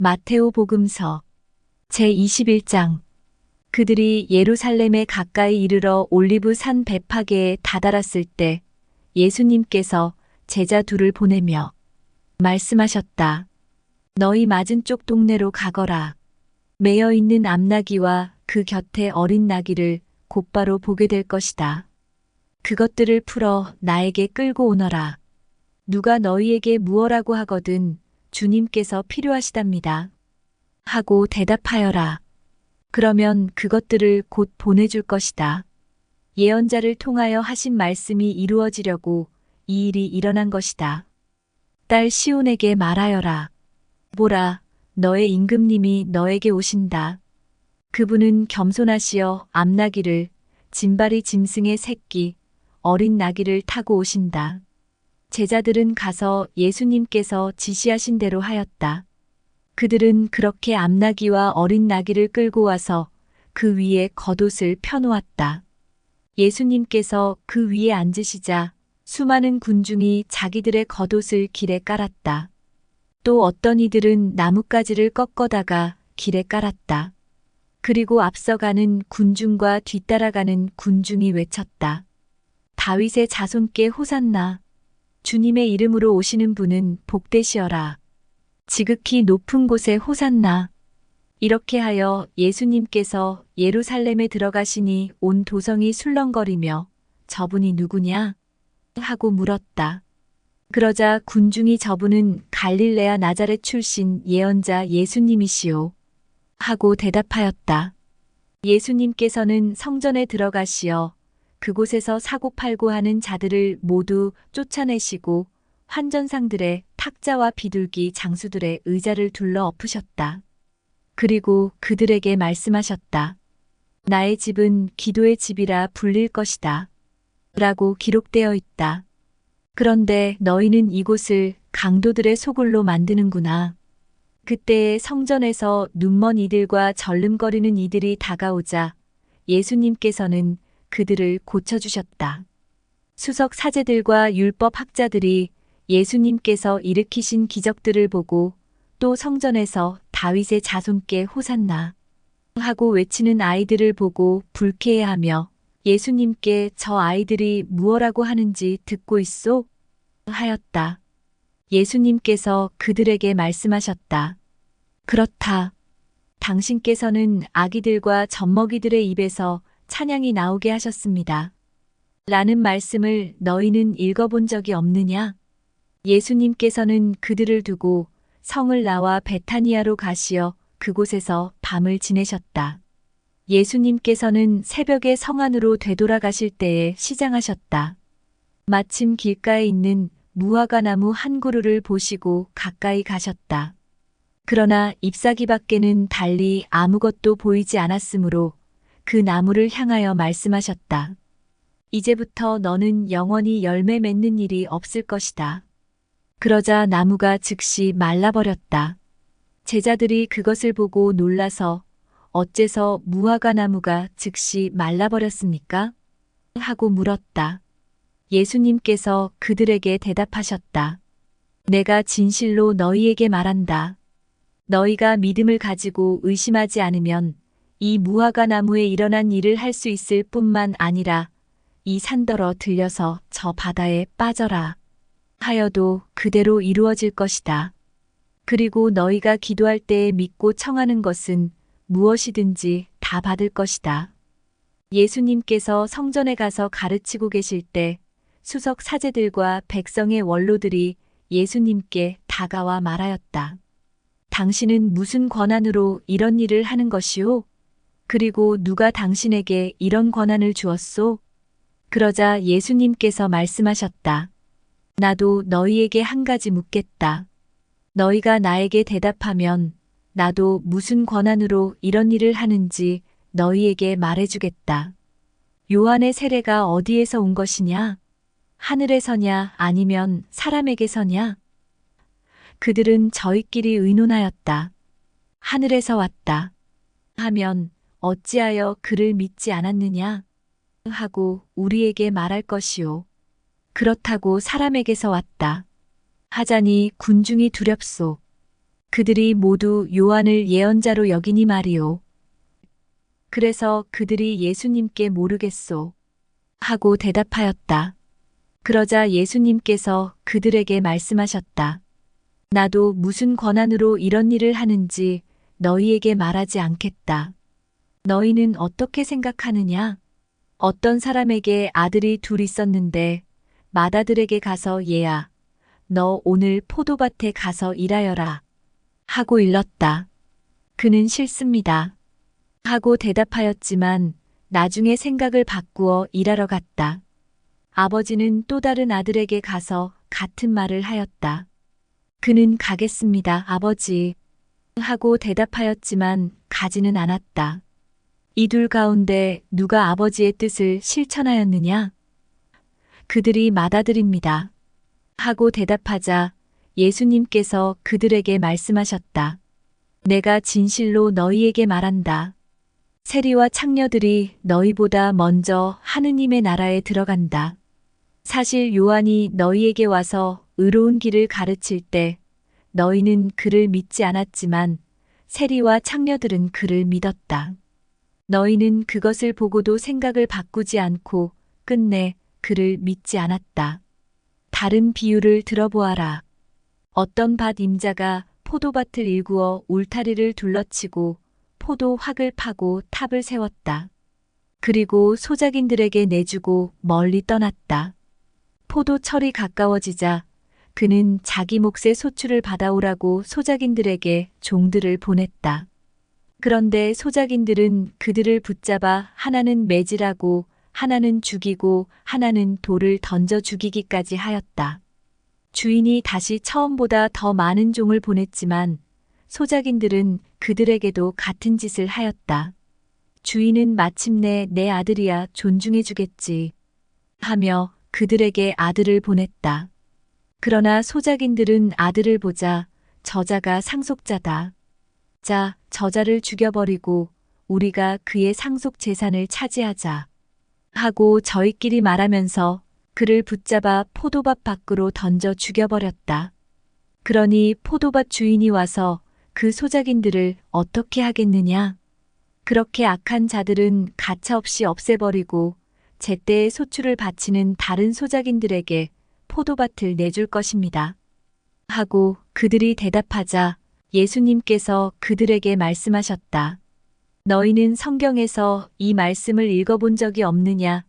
마테오 복음서 제21장. 그들이 예루살렘에 가까이 이르러 올리브 산 배파게에 다다랐을 때 예수님께서 제자 둘을 보내며 말씀하셨다. 너희 맞은쪽 동네로 가거라. 매여 있는 암나귀와 그 곁에 어린 나귀를 곧바로 보게 될 것이다. 그것들을 풀어 나에게 끌고 오너라. 누가 너희에게 무엇라고 하거든 주님께서 필요하시답니다. 하고 대답하여라. 그러면 그것들을 곧 보내줄 것이다. 예언자를 통하여 하신 말씀이 이루어지려고 이 일이 일어난 것이다. 딸 시온에게 말하여라. 보라, 너의 임금님이 너에게 오신다. 그분은 겸손하시어 암나귀를, 진바리 짐승의 새끼, 어린 나귀를 타고 오신다. 제자들은 가서 예수님께서 지시하신 대로 하였다. 그들은 그렇게 암나귀와 어린 나귀를 끌고 와서 그 위에 겉옷을 펴놓았다. 예수님께서 그 위에 앉으시자 수많은 군중이 자기들의 겉옷을 길에 깔았다. 또 어떤 이들은 나뭇가지를 꺾어다가 길에 깔았다. 그리고 앞서가는 군중과 뒤따라가는 군중이 외쳤다. 다윗의 자손께 호산나. 주님의 이름으로 오시는 분은 복되시어라. 지극히 높은 곳에 호산나. 이렇게 하여 예수님께서 예루살렘에 들어가시니 온 도성이 술렁거리며 저분이 누구냐? 하고 물었다. 그러자 군중이 저분은 갈릴레아 나자렛 출신 예언자 예수님이시오. 하고 대답하였다. 예수님께서는 성전에 들어가시어 그곳에서 사고팔고 하는 자들을 모두 쫓아내시고 환전상들의 탁자와 비둘기 장수들의 의자를 둘러 엎으셨다. 그리고 그들에게 말씀하셨다. 나의 집은 기도의 집이라 불릴 것이다. 라고 기록되어 있다. 그런데 너희는 이곳을 강도들의 소굴로 만드는구나. 그때에 성전에서 눈먼 이들과 절름거리는 이들이 다가오자 예수님께서는 그들을 고쳐주셨다. 수석 사제들과 율법 학자들이 예수님께서 일으키신 기적들을 보고 또 성전에서 다윗의 자손께 호산나 하고 외치는 아이들을 보고 불쾌해하며 예수님께 저 아이들이 무엇라고 하는지 듣고 있소? 하였다. 예수님께서 그들에게 말씀하셨다. 그렇다. 당신께서는 아기들과 젖먹이들의 입에서 찬양이 나오게 하셨습니다. 라는 말씀을 너희는 읽어본 적이 없느냐? 예수님께서는 그들을 두고 성을 나와 베타니아로 가시어 그곳에서 밤을 지내셨다. 예수님께서는 새벽에 성 안으로 되돌아가실 때에 시장하셨다. 마침 길가에 있는 무화과 나무 한 그루를 보시고 가까이 가셨다. 그러나 잎사귀 밖에는 달리 아무것도 보이지 않았으므로 그 나무를 향하여 말씀하셨다. 이제부터 너는 영원히 열매 맺는 일이 없을 것이다. 그러자 나무가 즉시 말라버렸다. 제자들이 그것을 보고 놀라서 어째서 무화과 나무가 즉시 말라버렸습니까? 하고 물었다. 예수님께서 그들에게 대답하셨다. 내가 진실로 너희에게 말한다. 너희가 믿음을 가지고 의심하지 않으면 이 무화과 나무에 일어난 일을 할 수 있을 뿐만 아니라 이 산더러 들려서 저 바다에 빠져라 하여도 그대로 이루어질 것이다. 그리고 너희가 기도할 때에 믿고 청하는 것은 무엇이든지 다 받을 것이다. 예수님께서 성전에 가서 가르치고 계실 때 수석 사제들과 백성의 원로들이 예수님께 다가와 말하였다. 당신은 무슨 권한으로 이런 일을 하는 것이오? 그리고 누가 당신에게 이런 권한을 주었소? 그러자 예수님께서 말씀하셨다. 나도 너희에게 한 가지 묻겠다. 너희가 나에게 대답하면 나도 무슨 권한으로 이런 일을 하는지 너희에게 말해주겠다. 요한의 세례가 어디에서 온 것이냐? 하늘에서냐 아니면 사람에게서냐? 그들은 저희끼리 의논하였다. 하늘에서 왔다. 하면 어찌하여 그를 믿지 않았느냐? 하고 우리에게 말할 것이오. 그렇다고 사람에게서 왔다. 하자니 군중이 두렵소. 그들이 모두 요한을 예언자로 여기니 말이오. 그래서 그들이 예수님께 모르겠소 하고 대답하였다. 그러자 예수님께서 그들에게 말씀하셨다. 나도 무슨 권한으로 이런 일을 하는지 너희에게 말하지 않겠다. 너희는 어떻게 생각하느냐? 어떤 사람에게 아들이 둘 있었는데 맏아들에게 가서 얘야, 너 오늘 포도밭에 가서 일하여라 하고 일렀다. 그는 싫습니다 하고 대답하였지만 나중에 생각을 바꾸어 일하러 갔다. 아버지는 또 다른 아들에게 가서 같은 말을 하였다. 그는 가겠습니다, 아버지 하고 대답하였지만 가지는 않았다. 이 둘 가운데 누가 아버지의 뜻을 실천하였느냐? 그들이 맏아들입니다 하고 대답하자 예수님께서 그들에게 말씀하셨다. 내가 진실로 너희에게 말한다. 세리와 창녀들이 너희보다 먼저 하느님의 나라에 들어간다. 사실 요한이 너희에게 와서 의로운 길을 가르칠 때 너희는 그를 믿지 않았지만 세리와 창녀들은 그를 믿었다. 너희는 그것을 보고도 생각을 바꾸지 않고 끝내 그를 믿지 않았다. 다른 비유를 들어보아라. 어떤 밭 임자가 포도밭을 일구어 울타리를 둘러치고 포도 확을 파고 탑을 세웠다. 그리고 소작인들에게 내주고 멀리 떠났다. 포도철이 가까워지자 그는 자기 몫의 소출을 받아오라고 소작인들에게 종들을 보냈다. 그런데 소작인들은 그들을 붙잡아 하나는 매질하고 하나는 죽이고 하나는 돌을 던져 죽이기까지 하였다. 주인이 다시 처음보다 더 많은 종을 보냈지만 소작인들은 그들에게도 같은 짓을 하였다. 주인은 마침내 내 아들이야 존중해 주겠지 하며 그들에게 아들을 보냈다. 그러나 소작인들은 아들을 보자 저자가 상속자다. 자, 저자를 죽여버리고 우리가 그의 상속 재산을 차지하자 하고 저희끼리 말하면서 그를 붙잡아 포도밭 밖으로 던져 죽여버렸다. 그러니 포도밭 주인이 와서 그 소작인들을 어떻게 하겠느냐? 그렇게 악한 자들은 가차없이 없애버리고 제때의 소출을 바치는 다른 소작인들에게 포도밭을 내줄 것입니다. 하고 그들이 대답하자 예수님께서 그들에게 말씀하셨다. 너희는 성경에서 이 말씀을 읽어본 적이 없느냐?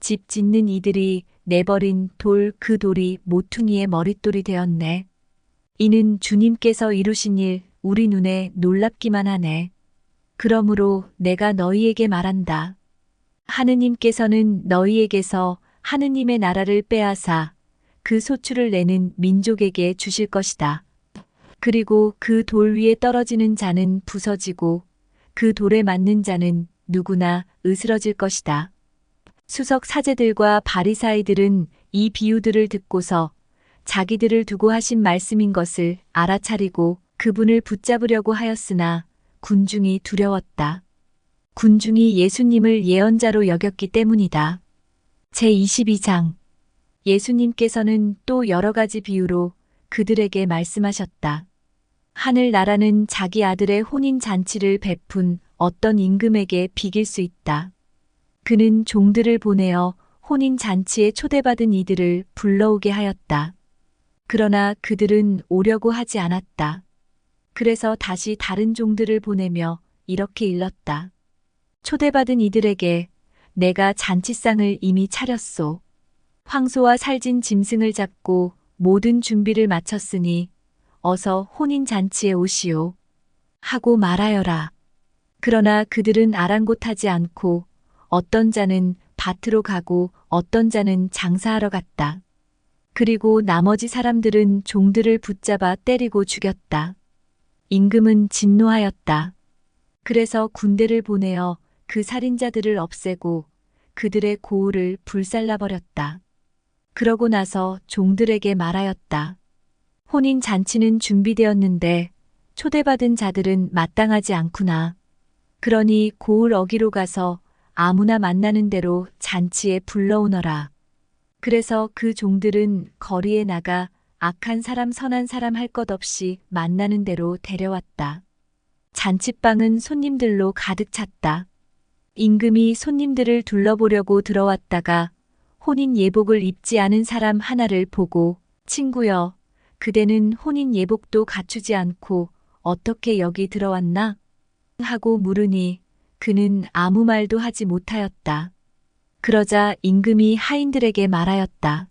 집 짓는 이들이 내버린 돌 그 돌이 모퉁이의 머릿돌이 되었네. 이는 주님께서 이루신 일 우리 눈에 놀랍기만 하네. 그러므로 내가 너희에게 말한다. 하느님께서는 너희에게서 하느님의 나라를 빼앗아 그 소출을 내는 민족에게 주실 것이다. 그리고 그 돌 위에 떨어지는 자는 부서지고 그 돌에 맞는 자는 누구나 으스러질 것이다. 수석 사제들과 바리사이들은 이 비유들을 듣고서 자기들을 두고 하신 말씀인 것을 알아차리고 그분을 붙잡으려고 하였으나 군중이 두려웠다. 군중이 예수님을 예언자로 여겼기 때문이다. 제22장 예수님께서는 또 여러 가지 비유로 그들에게 말씀하셨다. 하늘나라는 자기 아들의 혼인잔치를 베푼 어떤 임금에게 비길 수 있다. 그는 종들을 보내어 혼인잔치에 초대받은 이들을 불러오게 하였다. 그러나 그들은 오려고 하지 않았다. 그래서 다시 다른 종들을 보내며 이렇게 일렀다. 초대받은 이들에게 내가 잔치상을 이미 차렸소. 황소와 살진 짐승을 잡고 모든 준비를 마쳤으니 어서 혼인잔치에 오시오. 하고 말하여라. 그러나 그들은 아랑곳하지 않고 어떤 자는 밭으로 가고 어떤 자는 장사하러 갔다. 그리고 나머지 사람들은 종들을 붙잡아 때리고 죽였다. 임금은 진노하였다. 그래서 군대를 보내어 그 살인자들을 없애고 그들의 고을을 불살라버렸다. 그러고 나서 종들에게 말하였다. 혼인잔치는 준비되었는데 초대받은 자들은 마땅하지 않구나. 그러니 고을 어기로 가서 아무나 만나는 대로 잔치에 불러오너라. 그래서 그 종들은 거리에 나가 악한 사람 선한 사람 할 것 없이 만나는 대로 데려왔다. 잔치방은 손님들로 가득 찼다. 임금이 손님들을 둘러보려고 들어왔다가 혼인 예복을 입지 않은 사람 하나를 보고 친구여, 그대는 혼인 예복도 갖추지 않고 어떻게 여기 들어왔나? 하고 물으니 그는 아무 말도 하지 못하였다. 그러자 임금이 하인들에게 말하였다.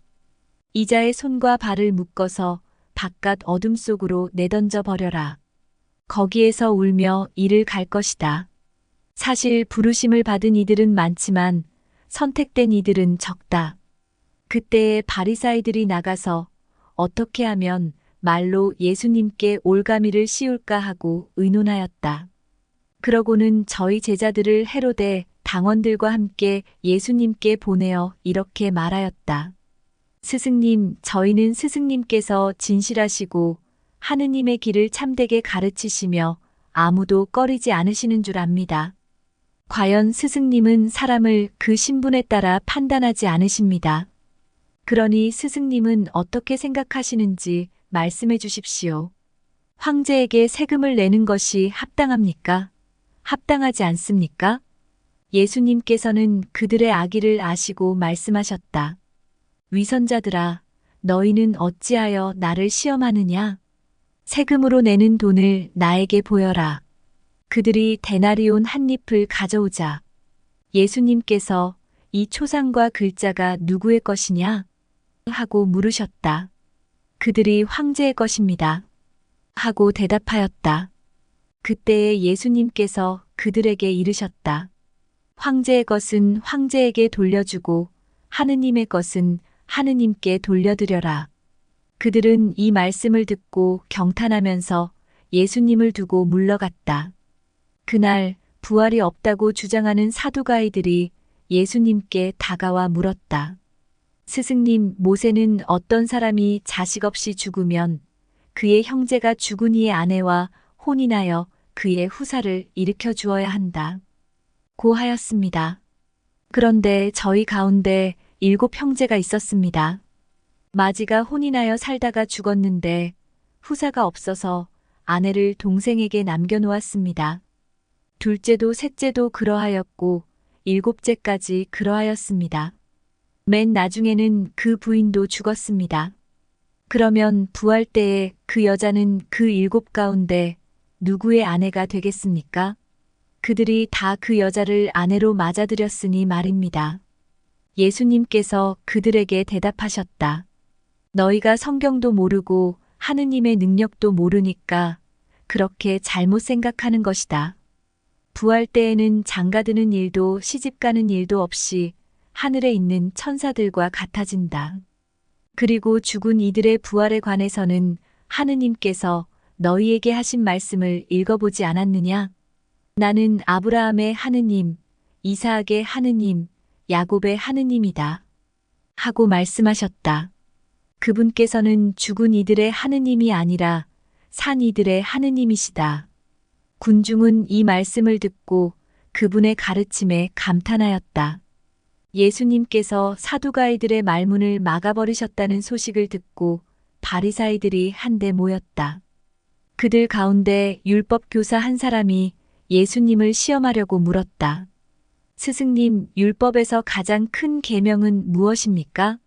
이자의 손과 발을 묶어서 바깥 어둠 속으로 내던져 버려라. 거기에서 울며 이를 갈 것이다. 사실 부르심을 받은 이들은 많지만 선택된 이들은 적다. 그때에 바리사이들이 나가서 어떻게 하면 말로 예수님께 올가미를 씌울까 하고 의논하였다. 그러고는 저희 제자들을 헤로데 당원들과 함께 예수님께 보내어 이렇게 말하였다. 스승님, 저희는 스승님께서 진실하시고 하느님의 길을 참되게 가르치시며 아무도 꺼리지 않으시는 줄 압니다. 과연 스승님은 사람을 그 신분에 따라 판단하지 않으십니다. 그러니 스승님은 어떻게 생각하시는지 말씀해 주십시오. 황제에게 세금을 내는 것이 합당합니까? 합당하지 않습니까? 예수님께서는 그들의 악의를 아시고 말씀하셨다. 위선자들아, 너희는 어찌하여 나를 시험하느냐? 세금으로 내는 돈을 나에게 보여라. 그들이 데나리온 한 잎을 가져오자. 예수님께서 이 초상과 글자가 누구의 것이냐? 하고 물으셨다. 그들이 황제의 것입니다. 하고 대답하였다. 그때에 예수님께서 그들에게 이르셨다. 황제의 것은 황제에게 돌려주고 하느님의 것은 하느님께 돌려드려라. 그들은 이 말씀을 듣고 경탄하면서 예수님을 두고 물러갔다. 그날 부활이 없다고 주장하는 사두가이들이 예수님께 다가와 물었다. 스승님, 모세는 어떤 사람이 자식 없이 죽으면 그의 형제가 죽은 이의 아내와 혼인하여 그의 후사를 일으켜 주어야 한다. 고 하였습니다. 그런데 저희 가운데 7 형제가 있었습니다. 마지가 혼인하여 살다가 죽었는데 후사가 없어서 아내를 동생에게 남겨놓았습니다. 둘째도 셋째도 그러하였고 7째까지 그러하였습니다. 맨 나중에는 그 부인도 죽었습니다. 그러면 부활 때에 그 여자는 그 7 가운데 누구의 아내가 되겠습니까? 그들이 다 그 여자를 아내로 맞아들였으니 말입니다. 예수님께서 그들에게 대답하셨다. 너희가 성경도 모르고 하느님의 능력도 모르니까 그렇게 잘못 생각하는 것이다. 부활 때에는 장가드는 일도 시집가는 일도 없이 하늘에 있는 천사들과 같아진다. 그리고 죽은 이들의 부활에 관해서는 하느님께서 너희에게 하신 말씀을 읽어보지 않았느냐? 나는 아브라함의 하느님, 이삭의 하느님, 야곱의 하느님이다. 하고 말씀하셨다. 그분께서는 죽은 이들의 하느님이 아니라 산 이들의 하느님이시다. 군중은 이 말씀을 듣고 그분의 가르침에 감탄하였다. 예수님께서 사두가이들의 말문을 막아버리셨다는 소식을 듣고 바리사이들이 한데 모였다. 그들 가운데 율법 교사 한 사람이 예수님을 시험하려고 물었다. 스승님, 율법에서 가장 큰 계명은 무엇입니까?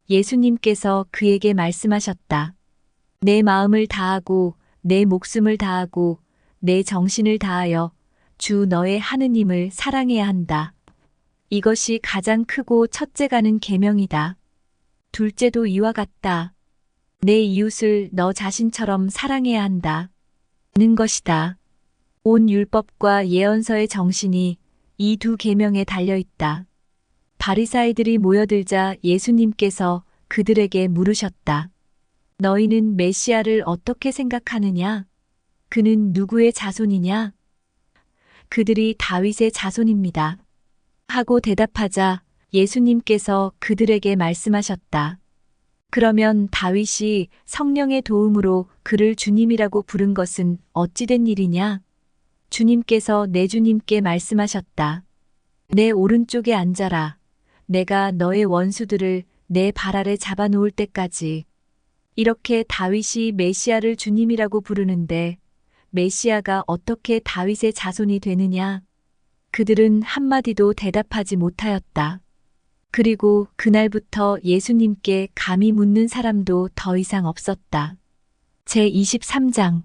예수님께서 그에게 말씀하셨다. 내 마음을 다하고 내 목숨을 다하고 내 정신을 다하여 주 너의 하느님을 사랑해야 한다. 이것이 가장 크고 첫째가는 계명이다. 둘째도 이와 같다. 내 이웃을 너 자신처럼 사랑해야 한다. 는 것이다. 온 율법과 예언서의 정신이 이 2 계명에 달려 있다. 바리사이들이 모여들자 예수님께서 그들에게 물으셨다. 너희는 메시아를 어떻게 생각하느냐? 그는 누구의 자손이냐? 그들이 다윗의 자손입니다. 하고 대답하자 예수님께서 그들에게 말씀하셨다. 그러면 다윗이 성령의 도움으로 그를 주님이라고 부른 것은 어찌된 일이냐? 주님께서 내 주님께 말씀하셨다. 내 오른쪽에 앉아라. 내가 너의 원수들을 내 발 아래 잡아놓을 때까지. 이렇게 다윗이 메시아를 주님이라고 부르는데 메시아가 어떻게 다윗의 자손이 되느냐? 그들은 한마디도 대답하지 못하였다. 그리고 그날부터 예수님께 감히 묻는 사람도 더 이상 없었다. 제23장.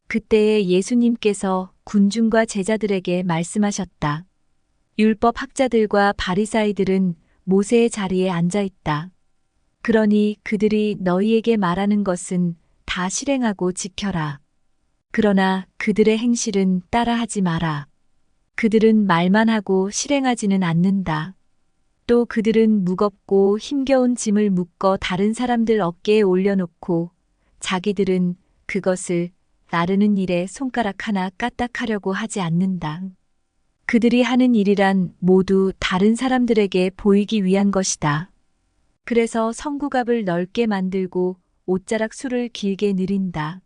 그때에 예수님께서 군중과 제자들에게 말씀하셨다. 율법 학자들과 바리사이들은 모세의 자리에 앉아 있다. 그러니 그들이 너희에게 말하는 것은 다 실행하고 지켜라. 그러나 그들의 행실은 따라하지 마라. 그들은 말만 하고 실행하지는 않는다. 또 그들은 무겁고 힘겨운 짐을 묶어 다른 사람들 어깨에 올려놓고 자기들은 그것을 나르는 일에 손가락 하나 까딱하려고 하지 않는다. 그들이 하는 일이란 모두 다른 사람들에게 보이기 위한 것이다. 그래서 성구갑을 넓게 만들고 옷자락 술을 길게 늘인다.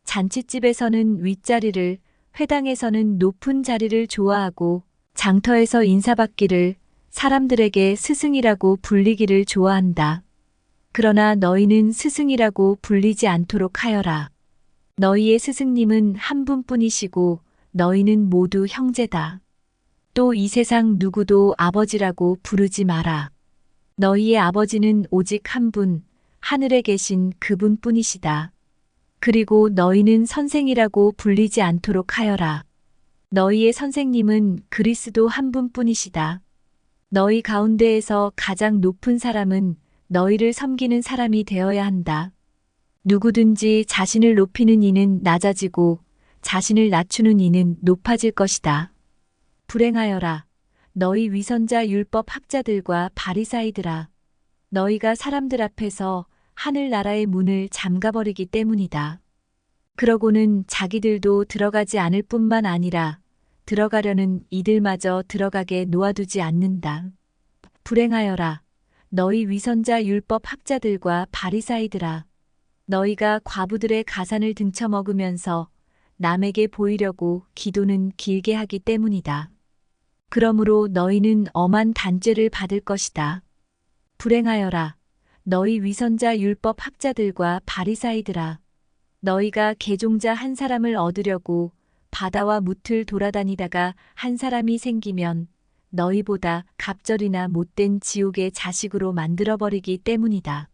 잔치집에서는 윗자리를, 회당에서는 높은 자리를 좋아하고 장터에서 인사받기를, 사람들에게 스승이라고 불리기를 좋아한다. 그러나 너희는 스승이라고 불리지 않도록 하여라. 너희의 스승님은 한 분뿐이시고 너희는 모두 형제다. 또 이 세상 누구도 아버지라고 부르지 마라. 너희의 아버지는 오직 한 분, 하늘에 계신 그분뿐이시다. 그리고 너희는 선생이라고 불리지 않도록 하여라. 너희의 선생님은 그리스도 한 분뿐이시다. 너희 가운데에서 가장 높은 사람은 너희를 섬기는 사람이 되어야 한다. 누구든지 자신을 높이는 이는 낮아지고 자신을 낮추는 이는 높아질 것이다. 불행하여라. 너희 위선자 율법 학자들과 바리사이들아. 너희가 사람들 앞에서 하늘나라의 문을 잠가버리기 때문이다. 그러고는 자기들도 들어가지 않을 뿐만 아니라 들어가려는 이들마저 들어가게 놓아두지 않는다. 불행하여라. 너희 위선자 율법 학자들과 바리사이들아. 너희가 과부들의 가산을 등쳐먹으면서 남에게 보이려고 기도는 길게 하기 때문이다. 그러므로 너희는 엄한 단죄를 받을 것이다. 불행하여라. 너희 위선자 율법 학자들과 바리사이들아. 너희가 개종자 한 사람을 얻으려고 바다와 무틀 돌아다니다가 한 사람이 생기면 너희보다 갑절이나 못된 지옥의 자식으로 만들어버리기 때문이다.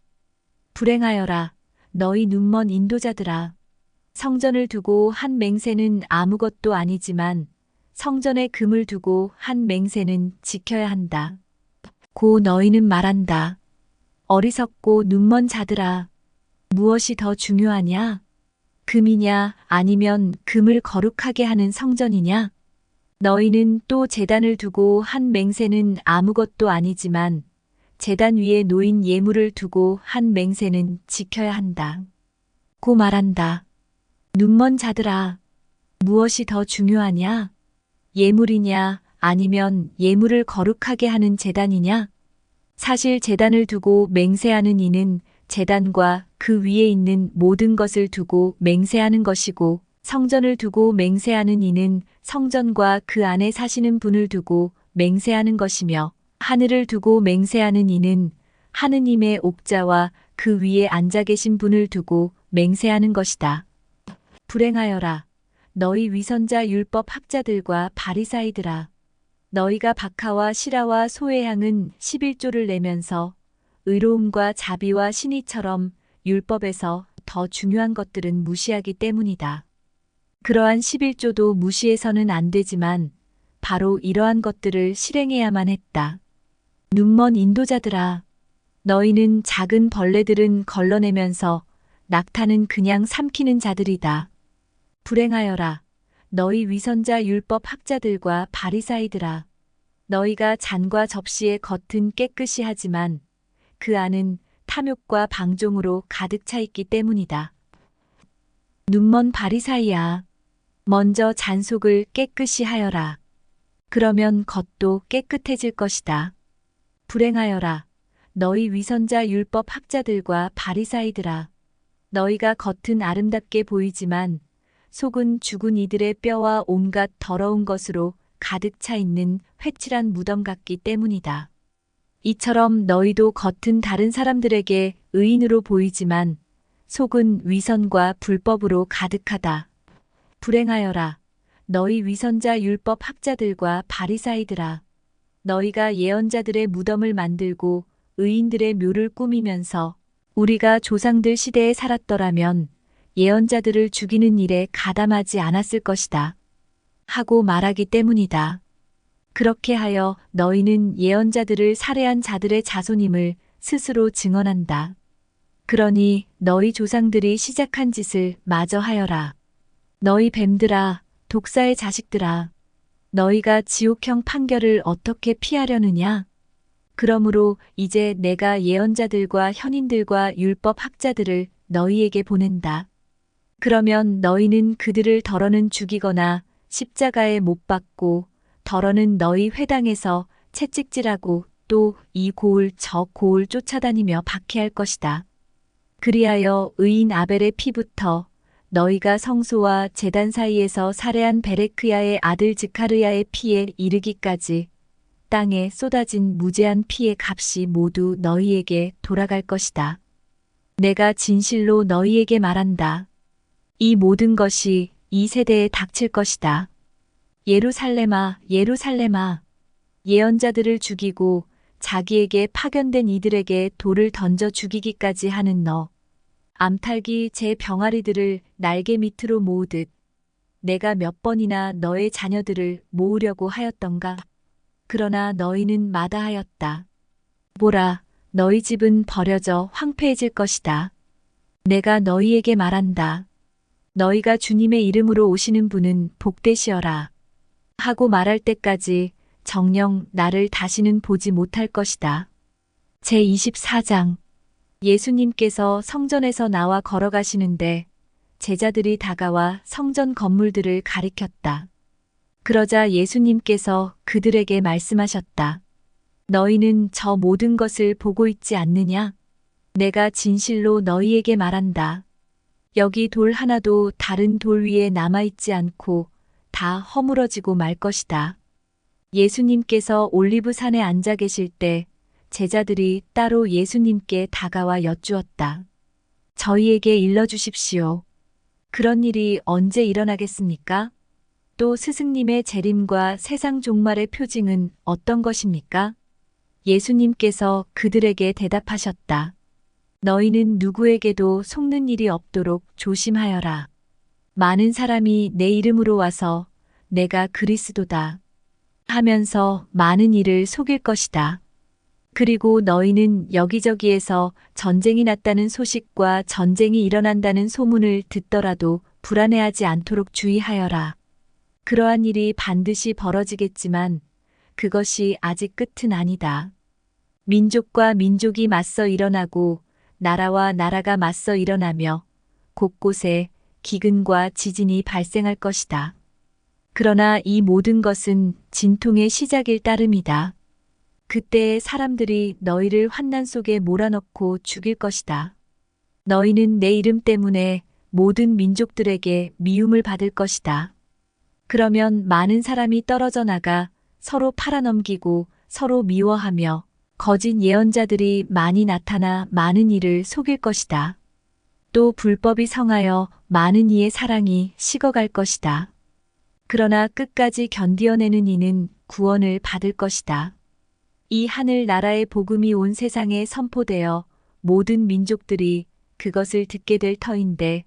불행하여라. 너희 눈먼 인도자들아. 성전을 두고 한 맹세는 아무것도 아니지만 성전에 금을 두고 한 맹세는 지켜야 한다. 고 너희는 말한다. 어리석고 눈먼 자들아. 무엇이 더 중요하냐? 금이냐 아니면 금을 거룩하게 하는 성전이냐? 너희는 또 제단을 두고 한 맹세는 아무것도 아니지만 제단 위에 놓인 예물을 두고 한 맹세는 지켜야 한다. 고 말한다. 눈먼 자들아. 무엇이 더 중요하냐? 예물이냐 아니면 예물을 거룩하게 하는 제단이냐? 사실 제단을 두고 맹세하는 이는 제단과 그 위에 있는 모든 것을 두고 맹세하는 것이고 성전을 두고 맹세하는 이는 성전과 그 안에 사시는 분을 두고 맹세하는 것이며 하늘을 두고 맹세하는 이는 하느님의 옥자와 그 위에 앉아 계신 분을 두고 맹세하는 것이다. 불행하여라. 너희 위선자 율법 학자들과 바리사이들아. 너희가 박하와 시라와 소의 향은 11조를 내면서 의로움과 자비와 신의처럼 율법에서 더 중요한 것들은 무시하기 때문이다. 그러한 11조도 무시해서는 안 되지만 바로 이러한 것들을 실행해야만 했다. 눈먼 인도자들아. 너희는 작은 벌레들은 걸러내면서 낙타는 그냥 삼키는 자들이다. 불행하여라. 너희 위선자 율법 학자들과 바리사이들아. 너희가 잔과 접시의 겉은 깨끗이 하지만 그 안은 탐욕과 방종으로 가득 차 있기 때문이다. 눈먼 바리사이야. 먼저 잔속을 깨끗이 하여라. 그러면 겉도 깨끗해질 것이다. 불행하여라. 너희 위선자 율법 학자들과 바리사이들아. 너희가 겉은 아름답게 보이지만 속은 죽은 이들의 뼈와 온갖 더러운 것으로 가득 차 있는 회칠한 무덤 같기 때문이다. 이처럼 너희도 겉은 다른 사람들에게 의인으로 보이지만 속은 위선과 불법으로 가득하다. 불행하여라. 너희 위선자 율법 학자들과 바리사이들아. 너희가 예언자들의 무덤을 만들고 의인들의 묘를 꾸미면서 우리가 조상들 시대에 살았더라면 예언자들을 죽이는 일에 가담하지 않았을 것이다. 하고 말하기 때문이다. 그렇게 하여 너희는 예언자들을 살해한 자들의 자손임을 스스로 증언한다. 그러니 너희 조상들이 시작한 짓을 마저 하여라. 너희 뱀들아, 독사의 자식들아, 너희가 지옥형 판결을 어떻게 피하려느냐? 그러므로 이제 내가 예언자들과 현인들과 율법 학자들을 너희에게 보낸다. 그러면 너희는 그들을 더러는 죽이거나 십자가에 못 박고 더러는 너희 회당에서 채찍질하고 또 이 고을 저 고을 쫓아다니며 박해할 것이다. 그리하여 의인 아벨의 피부터 너희가 성소와 제단 사이에서 살해한 베레크야의 아들 즈카르야의 피에 이르기까지 땅에 쏟아진 무제한 피의 값이 모두 너희에게 돌아갈 것이다. 내가 진실로 너희에게 말한다. 이 모든 것이 이 세대에 닥칠 것이다. 예루살렘아, 예루살렘아, 예언자들을 죽이고 자기에게 파견된 이들에게 돌을 던져 죽이기까지 하는 너. 암탉이 제 병아리들을 날개 밑으로 모으듯 내가 몇 번이나 너의 자녀들을 모으려고 하였던가. 그러나 너희는 마다하였다. 보라, 너희 집은 버려져 황폐해질 것이다. 내가 너희에게 말한다. 너희가 주님의 이름으로 오시는 분은 복되시어라. 하고 말할 때까지 정녕 나를 다시는 보지 못할 것이다. 제24장. 예수님께서 성전에서 나와 걸어가시는데 제자들이 다가와 성전 건물들을 가리켰다. 그러자 예수님께서 그들에게 말씀하셨다. 너희는 저 모든 것을 보고 있지 않느냐? 내가 진실로 너희에게 말한다. 여기 돌 하나도 다른 돌 위에 남아있지 않고 다 허물어지고 말 것이다. 예수님께서 올리브산에 앉아 계실 때 제자들이 따로 예수님께 다가와 여쭈었다. 저희에게 일러주십시오. 그런 일이 언제 일어나겠습니까? 또 스승님의 재림과 세상 종말의 표징은 어떤 것입니까? 예수님께서 그들에게 대답하셨다. 너희는 누구에게도 속는 일이 없도록 조심하여라. 많은 사람이 내 이름으로 와서 내가 그리스도다 하면서 많은 이를 속일 것이다. 그리고 너희는 여기저기에서 전쟁이 났다는 소식과 전쟁이 일어난다는 소문을 듣더라도 불안해하지 않도록 주의하여라. 그러한 일이 반드시 벌어지겠지만 그것이 아직 끝은 아니다. 민족과 민족이 맞서 일어나고 나라와 나라가 맞서 일어나며 곳곳에 기근과 지진이 발생할 것이다. 그러나 이 모든 것은 진통의 시작일 따름이다. 그때 사람들이 너희를 환난 속에 몰아넣고 죽일 것이다. 너희는 내 이름 때문에 모든 민족들에게 미움을 받을 것이다. 그러면 많은 사람이 떨어져 나가 서로 팔아넘기고 서로 미워하며 거짓 예언자들이 많이 나타나 많은 이를 속일 것이다. 또 불법이 성하여 많은 이의 사랑이 식어갈 것이다. 그러나 끝까지 견디어내는 이는 구원을 받을 것이다. 이 하늘 나라의 복음이 온 세상에 선포되어 모든 민족들이 그것을 듣게 될 터인데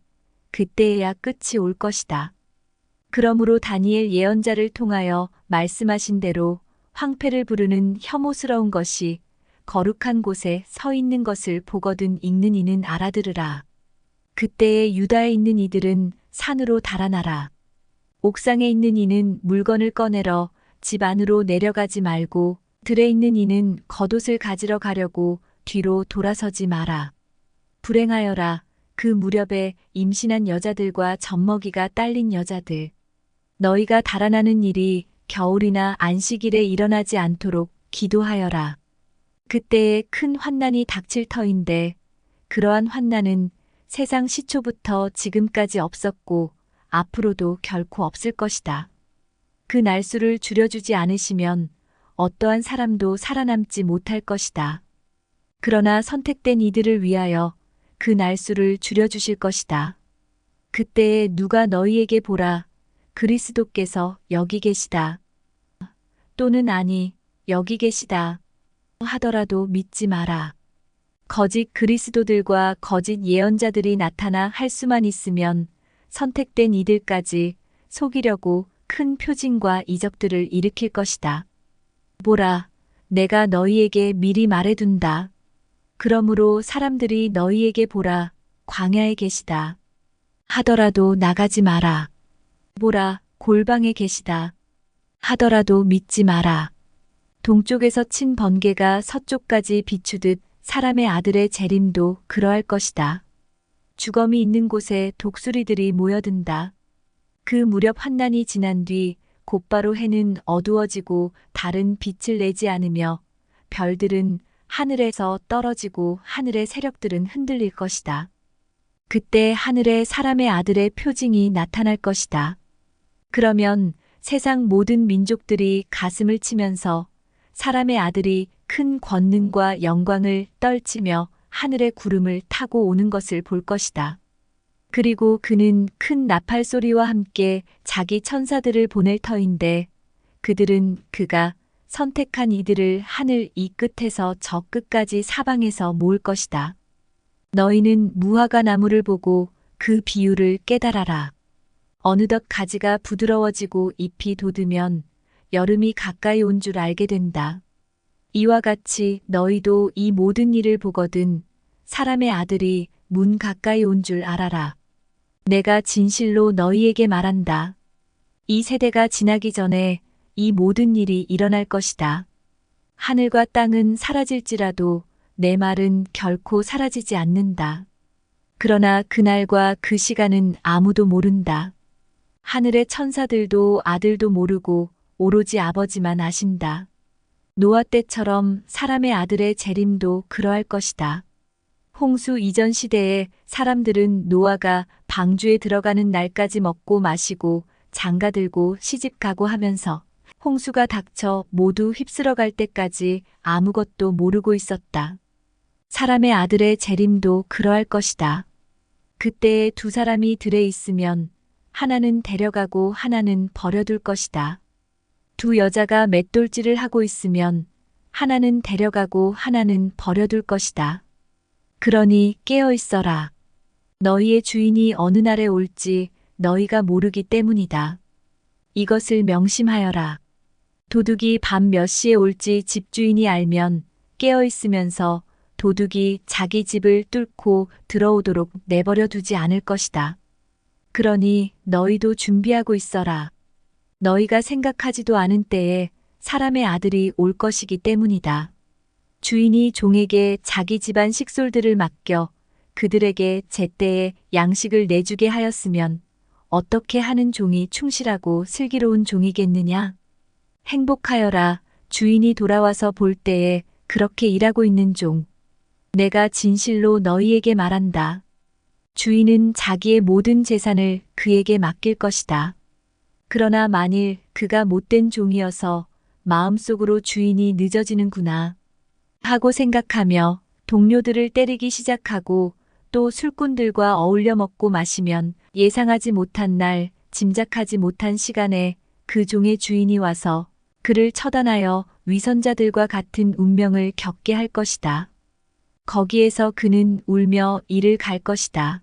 그때에야 끝이 올 것이다. 그러므로 다니엘 예언자를 통하여 말씀하신 대로 황폐를 부르는 혐오스러운 것이 거룩한 곳에 서 있는 것을 보거든 읽는 이는 알아들으라. 그때에 유다에 있는 이들은 산으로 달아나라. 옥상에 있는 이는 물건을 꺼내러 집 안으로 내려가지 말고 들에 있는 이는 겉옷을 가지러 가려고 뒤로 돌아서지 마라. 불행하여라. 그 무렵에 임신한 여자들과 젖먹이가 딸린 여자들. 너희가 달아나는 일이 겨울이나 안식일에 일어나지 않도록 기도하여라. 그때에 큰 환난이 닥칠 터인데 그러한 환난은 세상 시초부터 지금까지 없었고 앞으로도 결코 없을 것이다. 그 날수를 줄여주지 않으시면 어떠한 사람도 살아남지 못할 것이다. 그러나 선택된 이들을 위하여 그 날수를 줄여주실 것이다. 그때에 누가 너희에게 보라, 그리스도께서 여기 계시다. 또는 아니, 여기 계시다. 하더라도 믿지 마라. 거짓 그리스도들과 거짓 예언자들이 나타나 할 수만 있으면 선택된 이들까지 속이려고 큰 표징과 이적들을 일으킬 것이다. 보라, 내가 너희에게 미리 말해둔다. 그러므로 사람들이 너희에게 보라, 광야에 계시다. 하더라도 나가지 마라. 보라, 골방에 계시다. 하더라도 믿지 마라. 동쪽에서 친 번개가 서쪽까지 비추듯 사람의 아들의 재림도 그러할 것이다. 주검이 있는 곳에 독수리들이 모여든다. 그 무렵 환난이 지난 뒤 곧바로 해는 어두워지고 달은 빛을 내지 않으며 별들은 하늘에서 떨어지고 하늘의 세력들은 흔들릴 것이다. 그때 하늘에 사람의 아들의 표징이 나타날 것이다. 그러면 세상 모든 민족들이 가슴을 치면서 사람의 아들이 큰 권능과 영광을 떨치며 하늘의 구름을 타고 오는 것을 볼 것이다. 그리고 그는 큰 나팔 소리와 함께 자기 천사들을 보낼 터인데 그들은 그가 선택한 이들을 하늘 이 끝에서 저 끝까지 사방에서 모을 것이다. 너희는 무화과 나무를 보고 그 비유를 깨달아라. 어느덧 가지가 부드러워지고 잎이 돋으면 여름이 가까이 온 줄 알게 된다. 이와 같이 너희도 이 모든 일을 보거든 사람의 아들이 문 가까이 온 줄 알아라. 내가 진실로 너희에게 말한다. 이 세대가 지나기 전에 이 모든 일이 일어날 것이다. 하늘과 땅은 사라질지라도 내 말은 결코 사라지지 않는다. 그러나 그날과 그 시간은 아무도 모른다. 하늘의 천사들도 아들도 모르고 오로지 아버지만 아신다. 노아 때처럼 사람의 아들의 재림도 그러할 것이다. 홍수 이전 시대에 사람들은 노아가 방주에 들어가는 날까지 먹고 마시고 장가들고 시집가고 하면서 홍수가 닥쳐 모두 휩쓸어갈 때까지 아무것도 모르고 있었다. 사람의 아들의 재림도 그러할 것이다. 그때에 두 사람이 들에 있으면 하나는 데려가고 하나는 버려둘 것이다. 두 여자가 맷돌질을 하고 있으면 하나는 데려가고 하나는 버려둘 것이다. 그러니 깨어 있어라. 너희의 주인이 어느 날에 올지 너희가 모르기 때문이다. 이것을 명심하여라. 도둑이 밤 몇 시에 올지 집주인이 알면 깨어 있으면서 도둑이 자기 집을 뚫고 들어오도록 내버려 두지 않을 것이다. 그러니 너희도 준비하고 있어라. 너희가 생각하지도 않은 때에 사람의 아들이 올 것이기 때문이다. 주인이 종에게 자기 집안 식솔들을 맡겨 그들에게 제때에 양식을 내주게 하였으면 어떻게 하는 종이 충실하고 슬기로운 종이겠느냐? 행복하여라. 주인이 돌아와서 볼 때에 그렇게 일하고 있는 종. 내가 진실로 너희에게 말한다. 주인은 자기의 모든 재산을 그에게 맡길 것이다. 그러나 만일 그가 못된 종이어서 마음속으로 주인이 늦어지는구나 하고 생각하며 동료들을 때리기 시작하고 또 술꾼들과 어울려 먹고 마시면 예상하지 못한 날, 짐작하지 못한 시간에 그 종의 주인이 와서 그를 처단하여 위선자들과 같은 운명을 겪게 할 것이다. 거기에서 그는 울며 이를 갈 것이다.